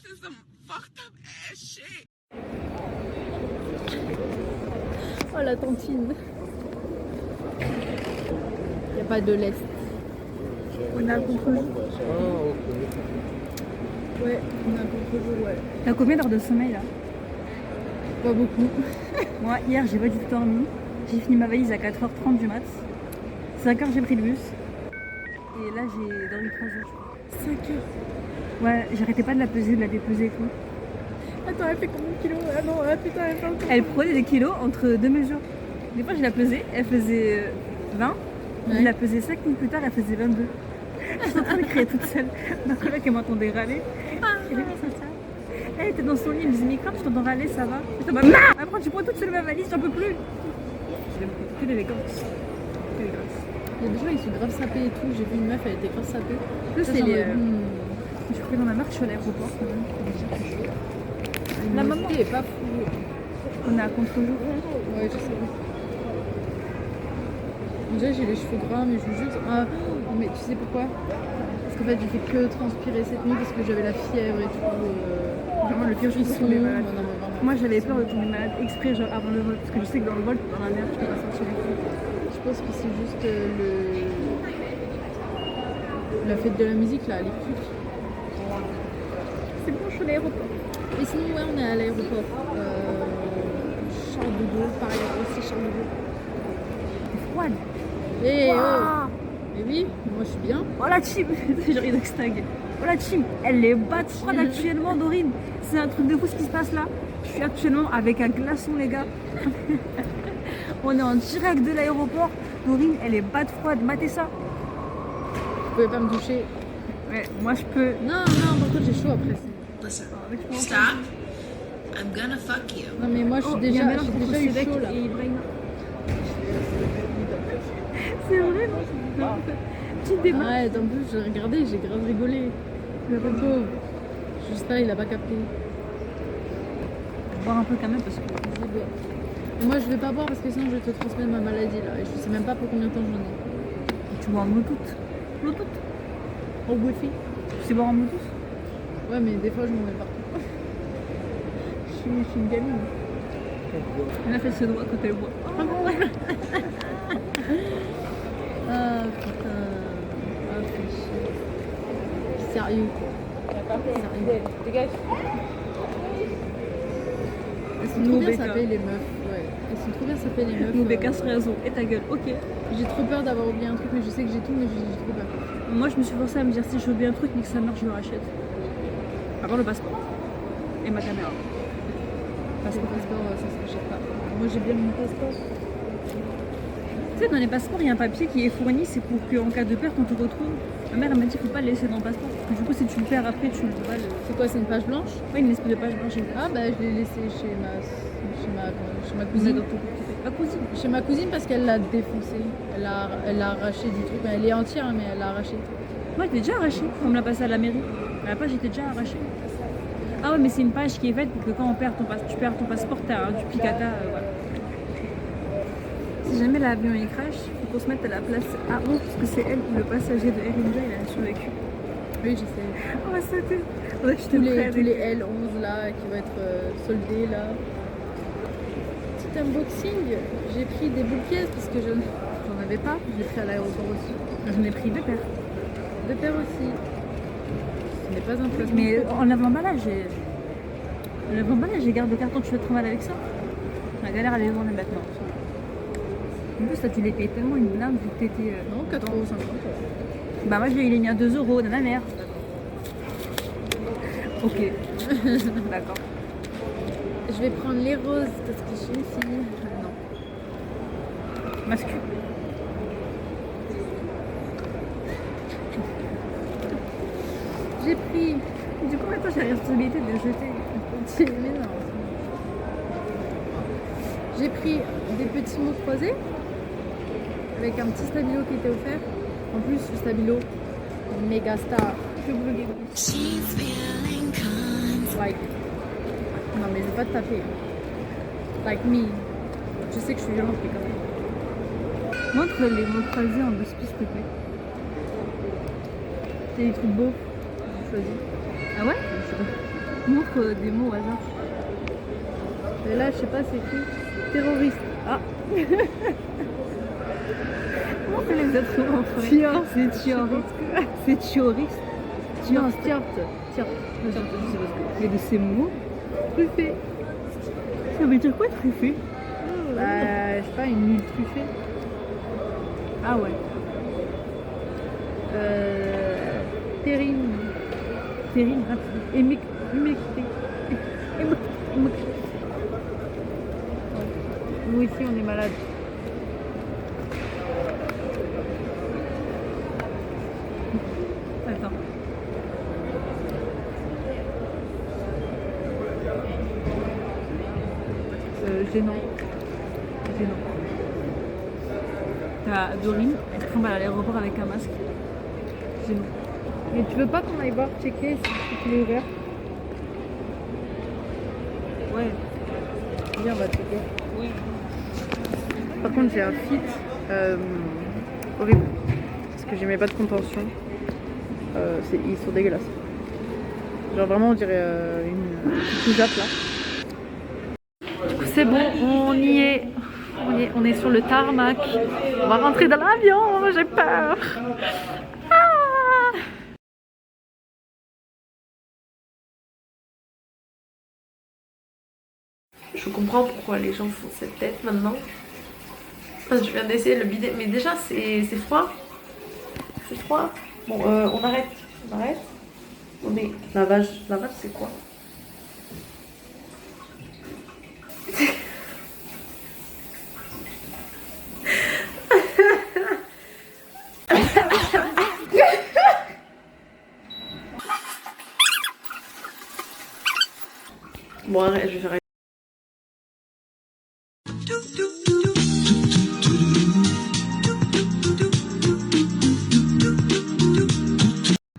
is some fucked up ass shit. Oh la tantine. Y a pas de lest. On a un contre-jour. Ouais, on a un contre-jour, ouais. T'as combien d'heures de sommeil là? Pas beaucoup. Moi, hier, j'ai pas du tout dormi. J'ai fini ma valise à 4h30 du mat. 5h, j'ai pris le bus. Et là, j'ai dormi 3 heures, je crois. 5 heures. Ouais, j'arrêtais pas de la peser, de la dépeser et tout. Attends, elle fait combien de kilos? Ah non, ah putain, elle fait encore. Elle prenait des kilos entre deux mesures. Des fois, je la pesais, elle faisait 20. Ouais. Je la pesais 5 minutes plus tard, elle faisait 22. Je suis en train de crier toute seule. Ma collègue, elle m'entendait râler. Elle était comme ça. Elle était dans son lit, elle me disait, mais quand je t'entends râler, ça va? Je dis, bah, après, tu prends toute seule ma valise, j'en peux plus. J'aime beaucoup l'élégance. Il y a des gens, ils sont grave sapés et tout. J'ai vu une meuf, elle était grave sapée. Plus, Ça, c'est j'en les. ai- Je suis pris dans ma marque, je suis à l'aéroport quand même. La maman. maman est pas fou. On est à contre-jour. Ouais, je sais. Déjà, j'ai les cheveux gras, mais je vous jure. Ah, mais tu sais pourquoi? Parce qu'en fait, j'ai fait que transpirer cette nuit parce que j'avais la fièvre et tout. Vraiment, le pire, je suis Frisson. tombée malade. Non, mais vraiment. Moi, j'avais peur de tomber malade exprès, genre avant le vol. Parce que je sais que dans le vol, dans la mer, tu peux pas sortir les coups. Je pense que c'est juste la fête de la musique là, les clics. C'est bon, je suis à l'aéroport. Et sinon, ouais, on est à l'aéroport. Charles de Gaulle, pareil, aussi Charles de Gaulle. T'es froide. Eh Waouh. oh! Et oui, moi je suis bien. Oh la team. Genre, il stag. Oh la team. Elle est batte froide actuellement, Dorine. C'est un truc de fou ce qui se passe là. Je suis actuellement avec un glaçon, les gars. On est en direct de l'aéroport. Dorine, elle est batte froide. Matez ça. Vous pouvez pas me toucher. Ouais, moi je peux. Non, non, par contre j'ai chaud après. Listen, Avec mon stop. I'm gonna fuck you. Non mais moi je suis Oh, il y a déjà, Mélan j'ai contre déjà eu Sévec chaud là. et Ibrahima. C'est vrai, non? Petite débat. Arrête, en plus j'ai regardé, j'ai grave rigolé. Le pauvre. J'espère il a pas capté. Boire un peu quand même parce que. Vas-y, bois. Et moi je vais pas boire parce que sinon je vais te transmettre ma maladie là. Et je sais même pas pour combien de temps j'en ai. Tu bois en Bluetooth. Bluetooth. Au Wi-Fi. Tu sais boire en Bluetooth? Ouais mais des fois je m'en mets partout. Je suis une gamine. Elle a fait ce doigt quand elle boit. Ah bon ouais. Ah putain. Ah fais chier. Sérieux. Sérieux. Dégage. Elles sont trop bien sapées les meufs. Ouais. Elles sont trop bien sapées les meufs. Nous, Becca sur réseau. Et ta gueule. Ok. J'ai trop peur d'avoir oublié un truc, mais je sais que j'ai tout, mais j'ai trop peur. Moi, je me suis forcée à me dire si j'ai oublié un truc, mais que ça marche, je le rachète. À part le passeport. Et ma caméra. Parce que le passeport, ça se rachète pas. Moi j'ai bien mon passeport. Tu sais, dans les passeports, il y a un papier qui est fourni, c'est pour qu'en cas de perte, on te retrouve. Ma mère, elle m'a dit qu'il ne faut pas le laisser dans le passeport. Parce que du coup, si tu le perds après, tu ne peux pas le. C'est quoi, c'est une page blanche? Ouais, une espèce de page blanche. Ah bah je l'ai laissé chez ma cousine. Ma cousine. Chez ma cousine parce qu'elle l'a défoncé. Elle a arraché du truc. Elle est entière hein, mais elle l'a arraché. Moi, je l'ai déjà arraché. On me l'a passé à la mairie. À la page, j'étais déjà arraché. Ah ouais, mais c'est une page qui est faite pour que quand on perd tu perds ton passeport, t'as du picata. Voilà. Si jamais l'avion il crash, il faut qu'on se mette à la place A11 parce que c'est elle, le passager de Air India, il a survécu. Oui je sais. On va sauter. On va acheter Tous les L11 là qui vont être soldés là. Petit unboxing. J'ai pris des boules pièces parce que j'en avais pas. Je l'ai pris à l'aéroport aussi. J'en ai pris 2 paires. 2 paires aussi. Ce n'est pas un placement. Mais en l'avant-emballage, j'ai garde de carton, tu veux te mal avec ça? La galère à les journées maintenant. En plus, là, tu les payes tellement une blinde vu que t'étais. Non, 4,50 €. Bah, moi, je l'ai mis à 2 €, de ma mère. Ok. D'accord. Je vais prendre les roses parce que je suis une fille. Non. Masculin. J'ai pris. Du coup, maintenant, j'ai la responsabilité de jeter. Mais non. J'ai pris des petits mots croisés avec un petit stabilo qui était offert. En plus, le stabilo méga star. Je veux bloguer. Like. Non, mais je vais pas te taper. Like me. Je sais que je suis violente, mais quand même. Montre les mots croisés en biscuit, s'il te plaît. C'est des trucs beaux. J'ai choisi. Ah ouais? Montre des mots au hasard. Et là, je sais pas, c'est écrit terroriste. Ah. Comment on fait les êtres humains en forêt? Tiens, C'est terroriste. C'est terroriste. non, tiens. Je sais pas ce que. Mais de ces mots, Truffé. ça veut dire quoi truffé? Bah, je sais pas, une nuit truffée. Ah ouais. Terrine. Terrine, rapide. Humecté. Nous ici, on est malade. Attends. Gênant. T'as Dorine, elle se trompe à l'aéroport avec un masque. Gênant. Mais tu veux pas qu'on aille voir, checker si il est ouvert? Ouais. Viens, on va checker. Oui. Par contre, j'ai un fit horrible. Parce que j'ai mes pas de contention. Ils sont dégueulasses. Genre vraiment, on dirait une petite jatte là. C'est bon, on y est. On est sur le tarmac. On va rentrer dans l'avion, j'ai peur. Ah! Je comprends pourquoi les gens font cette tête maintenant. Enfin, je viens d'essayer le bidet, mais déjà c'est froid. C'est froid. Bon, on arrête. Non mais lavage c'est quoi? Bon, arrête, je vais faire.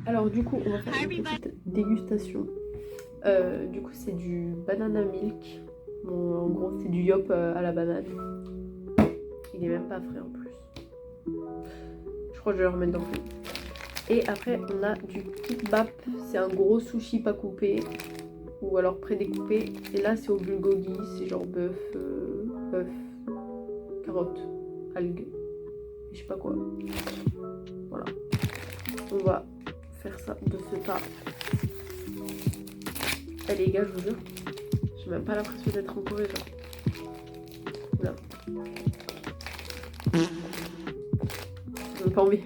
Alors du coup, on va faire une petite dégustation. Du coup, c'est du banana milk. Bon, en gros, c'est du yop à la banane. Il est même pas frais en plus. Je crois que je vais le remettre dans le frigo. Et après, on a du kimbap. C'est un gros sushi pas coupé. Ou alors prédécoupé. Et là, c'est au bulgogi. C'est genre bœuf, carottes, algues. Et je sais pas quoi. Voilà. On va faire ça de ce pas. Eh les gars, je vous jure, j'ai même pas l'impression d'être en Corée, genre. Là. J'ai pas envie.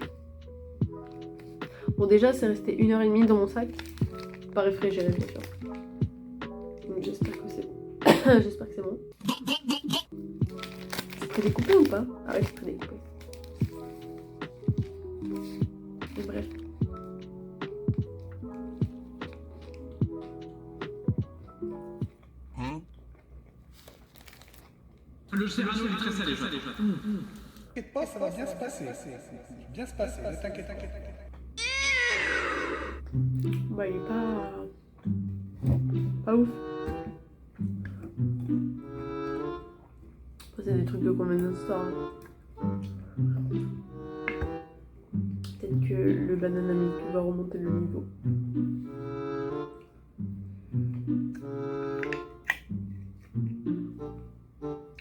Bon, déjà, c'est resté 1h30 dans mon sac. Pas réfrigéré, bien sûr. Donc j'espère que c'est bon. J'espère que c'est bon. C'est prédécoupé ou pas? Ah ouais, c'est prédécoupé. Et bref. Le Cyrano est très salé. T'inquiète pas, ça va bien se passer. Bien se passer, ne t'inquiète pas. Bah, il est pas ouf. C'est des trucs de convenience store. Peut-être que le banana milk va remonter le niveau.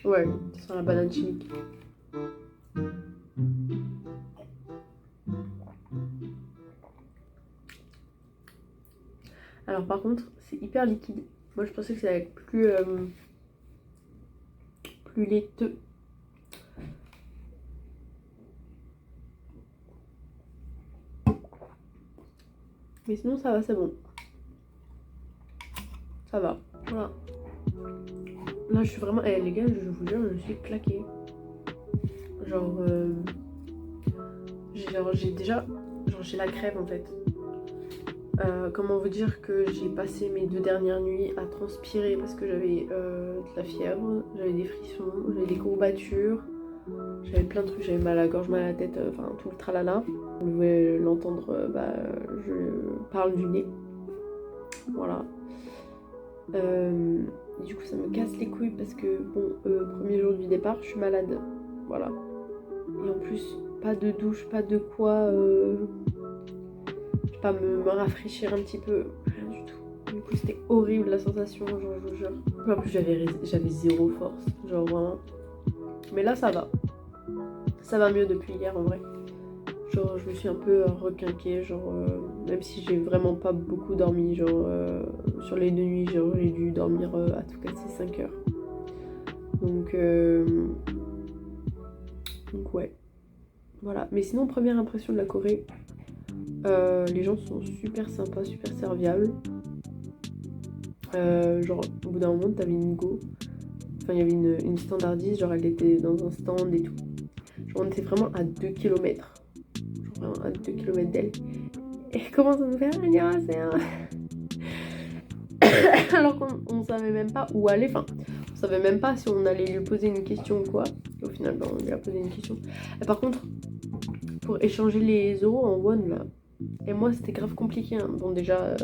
Ouais, ça sent la banane chimique. Alors par contre, c'est hyper liquide. Moi je pensais que ça allait être plus laiteux. Mais sinon ça va, c'est bon. Ça va, voilà. Là je suis vraiment... Eh les gars, je vous jure, je suis claquée. Genre... j'ai déjà... Genre j'ai la crève en fait. Comment vous dire que j'ai passé mes 2 dernières nuits à transpirer parce que j'avais de la fièvre, j'avais des frissons, j'avais des courbatures, j'avais plein de trucs, j'avais mal à la gorge, mal à la tête, enfin tout le tralala. Vous pouvez l'entendre, je parle du nez. Voilà. Et du coup ça me casse les couilles parce que bon, premier jour du départ, je suis malade. Voilà. Et en plus, pas de douche, pas de quoi... pas me rafraîchir un petit peu, rien du tout. Du coup, c'était horrible la sensation, genre, je vous jure. En plus, j'avais zéro force, genre vraiment. Mais là, ça va. Ça va mieux depuis hier en vrai. Genre, je me suis un peu requinquée, genre, même si j'ai vraiment pas beaucoup dormi, genre, sur les 2 nuits, genre, j'ai dû dormir à tout casser 5 heures. Donc ouais. Voilà. Mais sinon, première impression de la Corée, les gens sont super sympas, super serviables. Genre, au bout d'un moment, t'avais une go. Enfin, il y avait une standardiste, genre, elle était dans un stand et tout. Genre, on était vraiment à 2 km. Genre, vraiment à 2 km d'elle. Et elle commence à nous faire annyeonghaseyo. Alors qu'on savait même pas où aller. Enfin, on savait même pas si on allait lui poser une question ou quoi. Et au final, on lui a posé une question. Et par contre, pour échanger les euros en won, là. Et moi, c'était grave compliqué. Hein. Bon, déjà.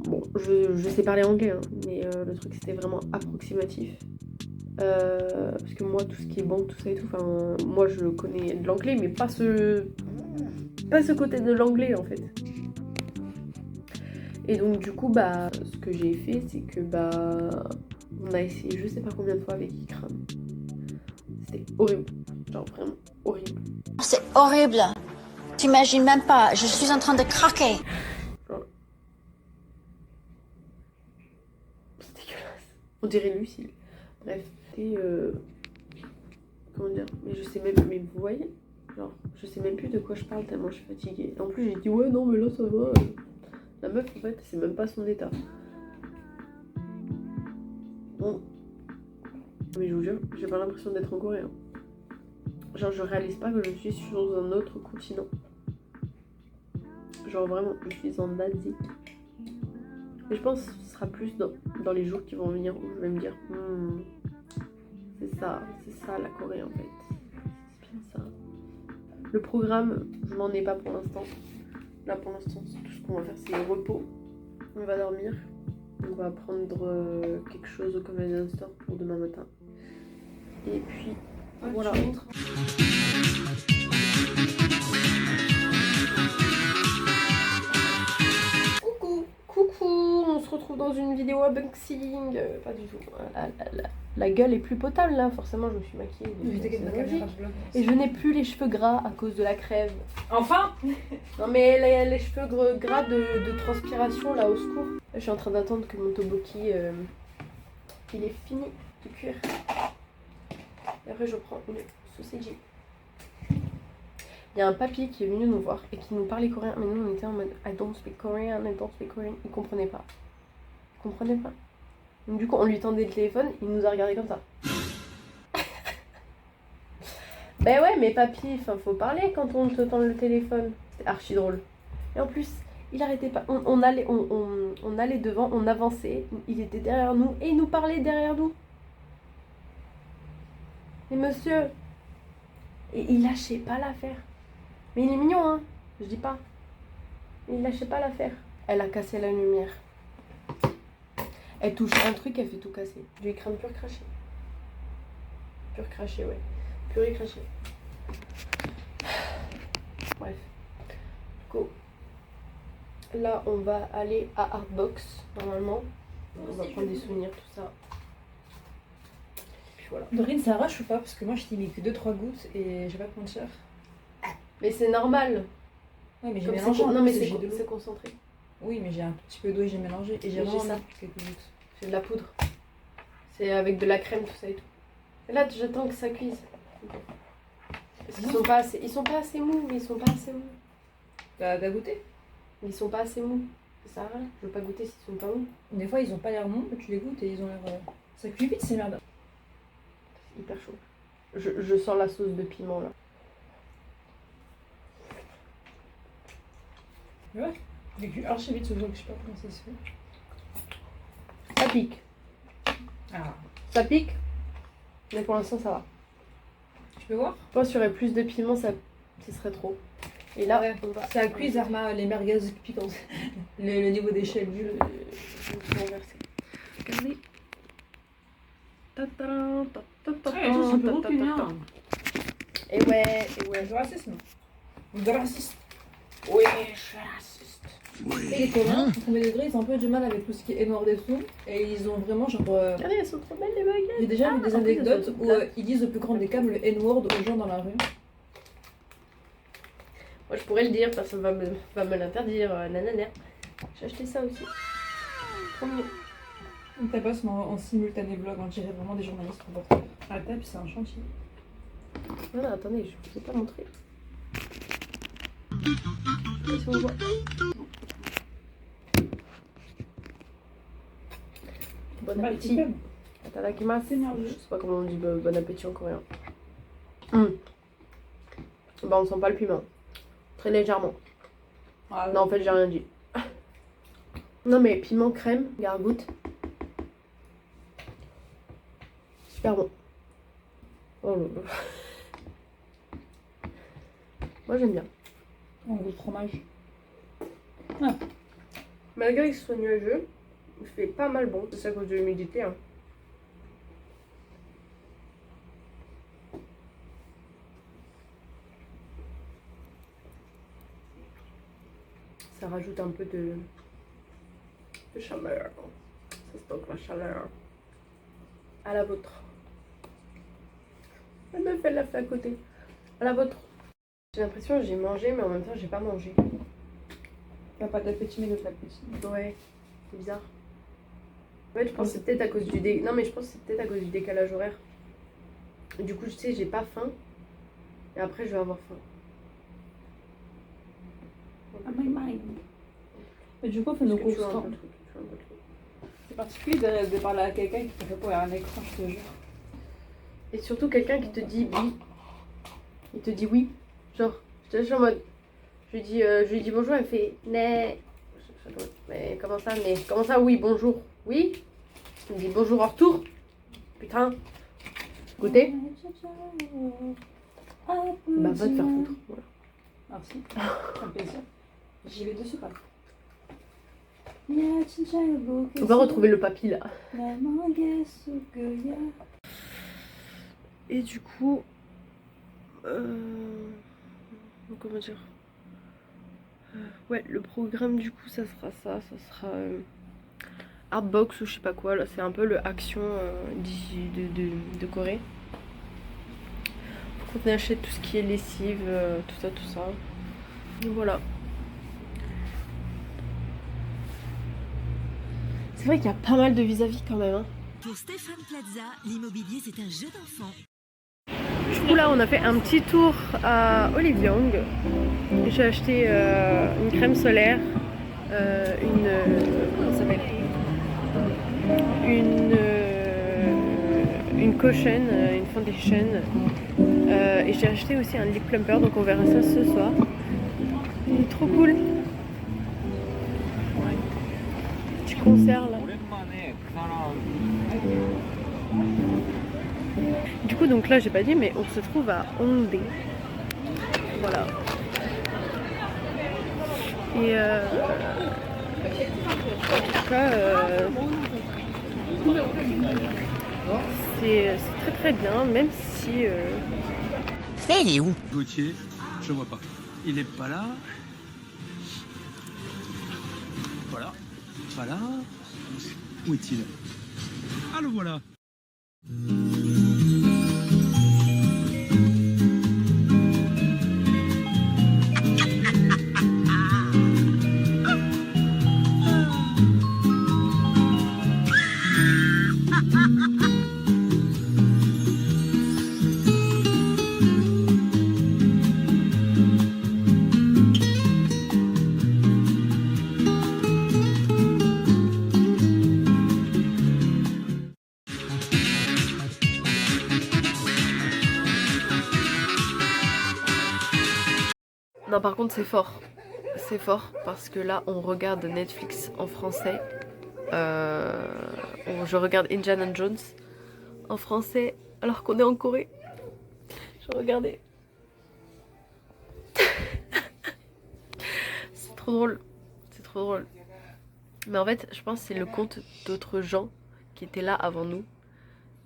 Bon, je sais parler anglais, hein, mais le truc c'était vraiment approximatif. Parce que moi, tout ce qui est banque, tout ça et tout, enfin, moi je connais de l'anglais, mais pas ce côté de l'anglais en fait. Et donc, du coup, bah, ce que j'ai fait, c'est que bah, on a essayé je sais pas combien de fois avec Ikram. C'était horrible, genre vraiment horrible. C'est horrible. T'imagines même pas, je suis en train de craquer. On dirait Lucille. Bref, et comment dire, mais je sais même, mais vous voyez, genre, je sais même plus de quoi je parle tellement je suis fatiguée. En plus, j'ai dit ouais, non, mais là ça va. La meuf, en fait, c'est même pas son état. Bon, mais je vous jure, j'ai pas l'impression d'être en Corée. Hein. Genre, je réalise pas que je suis sur un autre continent. Genre, vraiment, je suis en Asie. Et je pense que ce sera plus dans les jours qui vont venir où je vais me dire c'est ça la Corée en fait. C'est bien ça. Le programme, je m'en ai pas pour l'instant. Là pour l'instant, tout ce qu'on va faire c'est le repos. On va dormir. On va prendre quelque chose au convenience store pour demain matin. Et puis voilà. Coucou, on se retrouve dans une vidéo unboxing. Pas du tout. La gueule est plus potable là, forcément je me suis maquillée. Et je n'ai plus les cheveux gras à cause de la crève. Enfin. Non mais les cheveux gras de transpiration là, au secours. Là, je suis en train d'attendre que mon tteokbokki il est fini de cuire. Et après je prends une sausage. Il y a un papy qui est venu nous voir et qui nous parlait coréen, mais nous on était en mode I don't speak Korean, I don't speak Korean. Il comprenait pas. Donc du coup on lui tendait le téléphone, il nous a regardé comme ça. Ben ouais mais papy, faut parler quand on te tend le téléphone. C'était archi drôle. Et en plus, il arrêtait pas. On allait devant, on avançait, il était derrière nous et il nous parlait derrière nous. Mais monsieur, et il lâchait pas l'affaire. Mais il est mignon, hein, je dis pas. Mais il lâchait pas l'affaire. Elle a cassé la lumière. Elle touche un truc, elle fait tout casser. Du écran pur craché. Pur craché, ouais. Purée craché. Bref. Go. Là, on va aller à Artbox, normalement. On va prendre des souvenirs, tout ça. Puis voilà. Dorine, ça arrache ou pas? Parce que moi je t'ai mis que 2-3 gouttes et j'ai pas de mentir. Mais c'est normal. Ouais, mais j'ai Comme mélangé. non, mais j'ai de l'eau. c'est concentré. Oui, mais j'ai un tout petit peu d'eau et j'ai mélangé. Et j'ai Mais vraiment j'ai ça. mis quelques gouttes. C'est de la poudre. C'est avec de la crème, tout ça et tout. Et là, j'attends que ça cuise. Parce qu'ils sont pas assez mous, mais ils sont pas assez mous. T'as goûté? Ils sont pas assez mous. Ça va, je veux pas goûter s'ils sont pas mous. Des fois ils ont pas l'air mous, mais tu les goûtes et ils ont l'air. Ça cuit vite, c'est merde. C'est hyper chaud. Je sens la sauce de piment là. Ouais, j'ai cuit archi vite ce truc, je sais pas comment ça se fait. Ça pique. Ah, Ça pique. Mais pour l'instant, ça va. tu peux voir? Je pense qu'il y aurait plus de piment, ce serait trop. Et là, Ouais. on va. Ça cuit, Zarma, les merguez piquantes. le niveau d'échelle du. Je vais tout renverser. Regardez. Et ouais. Du racisme. Du racisme. Oui, je suis raciste. Et les Coréens, au premier degré, ils ont un peu du mal avec tout ce qui est N-word et tout. Et ils ont vraiment genre. Regardez, elles sont trop belles les baguettes. J'ai déjà vu des en plus, elles anecdotes sont où plates. ils disent au plus grand des câbles le N-word aux gens dans la rue. Moi je pourrais le dire, personne va me l'interdire, nanana. J'ai acheté ça aussi. Trop mignon. On tapasse en simultané vlog, on dirait vraiment des journalistes reporters. À la table, c'est un chantier. Non, non, attendez, je vous ai pas montré. Si on voit. Bon appétit. Atadakimasu. Je sais pas comment on dit bon appétit en coréen. Bah on sent pas le piment. Très légèrement. Ah, Non en fait j'ai rien dit. Non mais piment crème, gargoutte. Super bon. Oh là là. Moi j'aime bien. On goûte fromage. Malgré que ce soit nuageux, il fait pas mal bon. C'est à cause de l'humidité. Hein. Ça rajoute un peu de chaleur. Ça stocke la chaleur. À la vôtre. Elle me fait la fait à côté. À la vôtre. J'ai l'impression que j'ai mangé, mais en même temps j'ai pas mangé. T'as pas d'appétit, mais de l'appétit. Ouais, c'est bizarre. En fait, je pense que c'est peut-être à cause du Non, mais je pense que c'est peut-être à cause du décalage horaire. Du coup, je sais, j'ai pas faim. Et après, je vais avoir faim. Mais du coup, on fait nos Parce que courses tu vois un quand peu le truc, tu vois un peu le truc. C'est particulier de parler à quelqu'un qui te répond à un écran, je te jure. Et surtout quelqu'un qui te dit oui. Il te dit oui. Genre, je te suis en mode. Je lui dis bonjour, elle fait né. Mais comment ça oui, bonjour. Oui. Il me dit bonjour en retour. Putain. Écoutez. Bah va te faire foutre. Voilà. Merci, ça me fait plaisir. J'y vais dessus pas. On va retrouver le papy là. Et du coup, comment dire, ouais, le programme du coup ça sera Artbox ou je sais pas quoi. Là c'est un peu le action de Corée. Faut qu'on achète tout ce qui est lessive, tout ça. Donc voilà. C'est vrai qu'il y a pas mal de vis-à-vis quand même. Hein. Pour Stéphane Plaza, l'immobilier c'est un jeu d'enfant. Du coup là on a fait un petit tour à Olive Young. J'ai acheté une crème solaire, comment ça s'appelle, une caution, une foundation, et j'ai acheté aussi un lip plumper, donc on verra ça ce soir. Il est trop cool. Petit concert là. Du coup donc là j'ai pas dit mais on se trouve à Hongdae. Voilà. Et en tout cas c'est très très bien, même si Mais il est où? Gauthier, je vois pas. Il est pas là. Voilà. Voilà. Où est-il? Ah, le voilà. non par contre c'est fort. C'est fort parce que là on regarde Netflix en français. Je regarde Indiana Jones en français alors qu'on est en Corée. Je regardais. C'est trop drôle. C'est trop drôle. Mais en fait je pense que c'est le compte d'autres gens qui étaient là avant nous.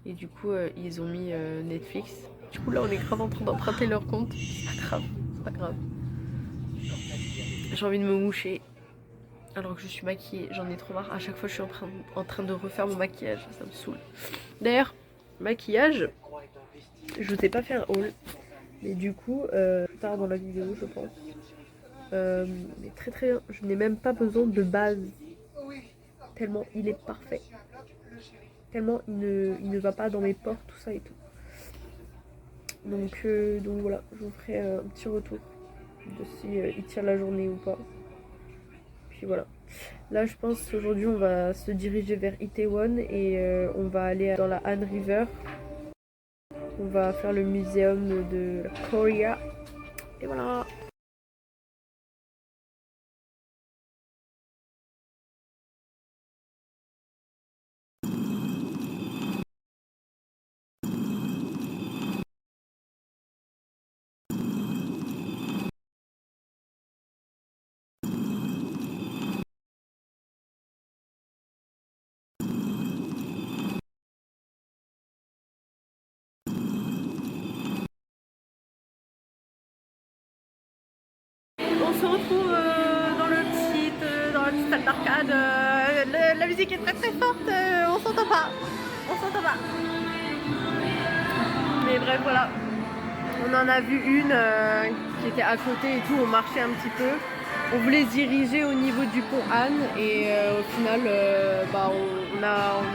Et du coup ils ont mis Netflix. Du coup là on est grave en train d'emprunter leur compte. C'est pas grave. C'est pas grave. J'ai envie de me moucher alors que je suis maquillée, j'en ai trop marre. À chaque fois je suis en train de refaire mon maquillage, ça me saoule. D'ailleurs, maquillage, je vous ai pas fait un haul, mais du coup, plus tard dans la vidéo je pense. Mais très très bien, je n'ai même pas besoin de base, tellement il est parfait. Tellement il ne va pas dans mes pores, tout ça et tout. Donc voilà, je vous ferai un petit retour de si il tient la journée ou pas. Puis voilà. Là je pense qu'aujourd'hui on va se diriger vers Itaewon et on va aller dans la Han River. On va faire le muséum de la Corée. Et voilà. On se retrouve dans le dans la petite salle d'arcade. La musique est très très forte, on s'entend pas. On s'entend pas. Mais bref, voilà. On en a vu une qui était à côté et tout, on marchait un petit peu. On voulait se diriger au niveau du pont Han et au final, on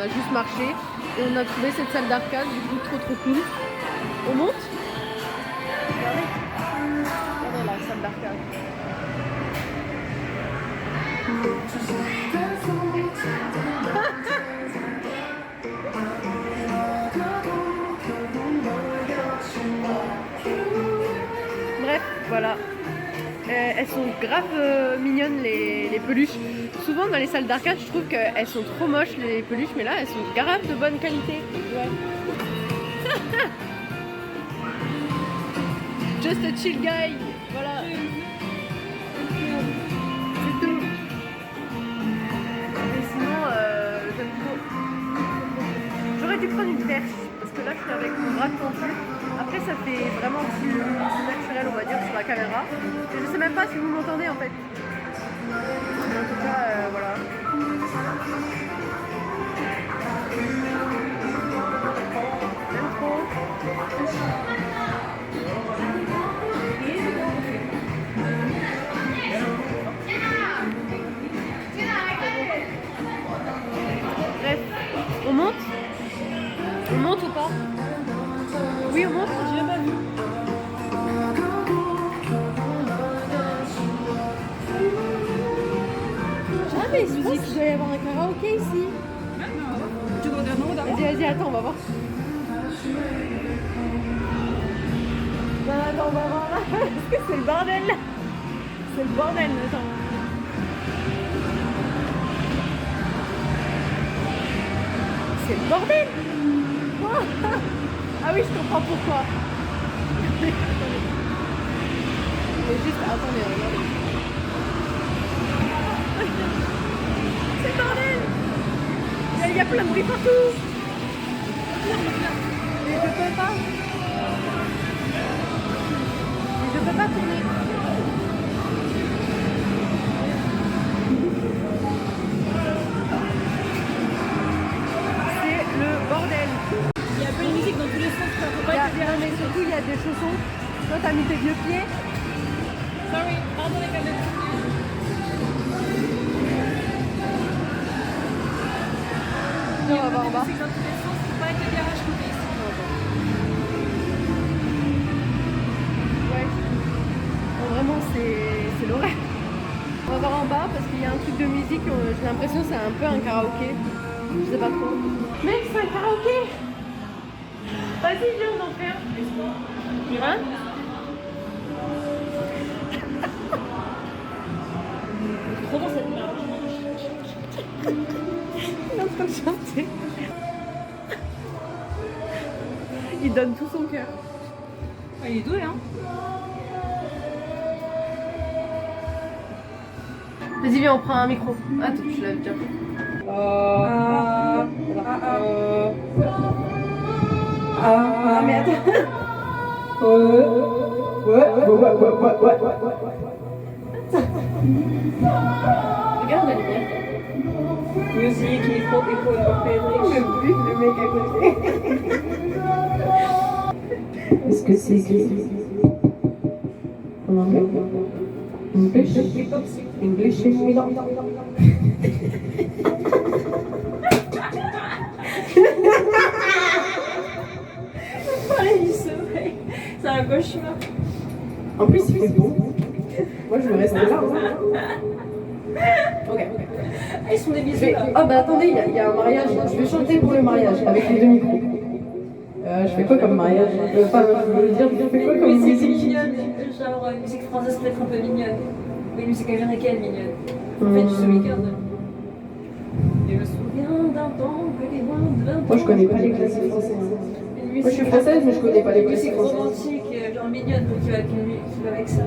a juste marché et on a trouvé cette salle d'arcade, du coup trop cool. On monte. Regardez la salle d'arcade. Bref, voilà. Elles sont grave mignonnes les peluches. Souvent dans les salles d'arcade, je trouve qu'elles sont trop moches les peluches, mais là elles sont grave de bonne qualité. Ouais. Just a chill guy. Voilà. C'est tout. Et sinon, j'aime trop. J'aurais dû prendre une perche parce que là je suis avec mon bras tendu. Après ça fait vraiment plus naturel on va dire sur la caméra. Et je sais même pas si vous m'entendez en fait. Mais en tout cas voilà. J'aime trop. Bref, on monte? On monte ou pas? Oui, on monte, j'ai jamais vu. Jamais, je pense qu'il doit y avoir un karaoké ici. Vas-y, attends, on va voir. Attends, on va voir là. Est-ce que c'est le bordel là? C'est le bordel, attends. C'est le bordel. Ah oui, je comprends pourquoi. Mais juste, attendez, regardez. C'est le bordel. Il y a plein de bruit partout. Mais je peux pas. Mais je peux pas tourner. C'est le bordel. Il y a un peu de musique dans tous les sens, faut pas être derrière. Mais surtout, il y a des chaussons. Toi, t'as mis tes vieux pieds. Sorry, pardon les gars. On va voir en bas. C'est dans tous les sens, faut pas être le garage côté ici. Ouais. Bon, vraiment, c'est l'horreur. On va voir en bas parce qu'il y a un truc de musique. J'ai l'impression que c'est un peu un karaoké. Je sais pas trop. Mec, c'est un karaoké. Vas-y, viens, on en fait un. Hein? Trop bon cette merde. Il est en train de chanter. Il donne tout son cœur. Ah, il est doué, hein. Vas-y, viens, on prend un micro. Attends, je l'avais déjà fait. Ah, mais attends. Regarde la lumière. Musique, micro, écho, Le mec à côté. Est-ce que c'est écrit en anglais? English? English is Milan. C'est un cauchemar. En plus, il fait beau. Moi, je veux rester là. Ok. Ah, ils sont des bisous là. Ah, bah attendez, il y a un mariage. Je vais chanter pour le mariage avec les deux micros. Je fais quoi comme mariage? Enfin, je veux dire, je fais quoi comme musique musique? mignonne, genre une musique française peut-être un peu mignonne. Ou une musique américaine mignonne. En fait, du ce week-end. Je me souviens d'un temps que les loin de 20 ans. Moi, je connais pas les classiques français. Moi, je suis française, mais je connais pas les Une classiques musique français. romantique, genre mignonne, qui va avec ça.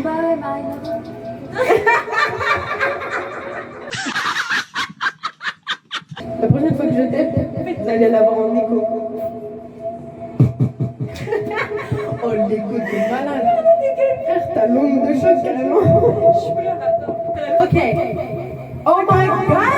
Bye, my love. La prochaine fois que je t'aime, vous allez l'avoir en écho. Oh, l'écho de malade. Frère, t'as l'onde de choc carrément. Je pleure, attends. Ok. Oh my god!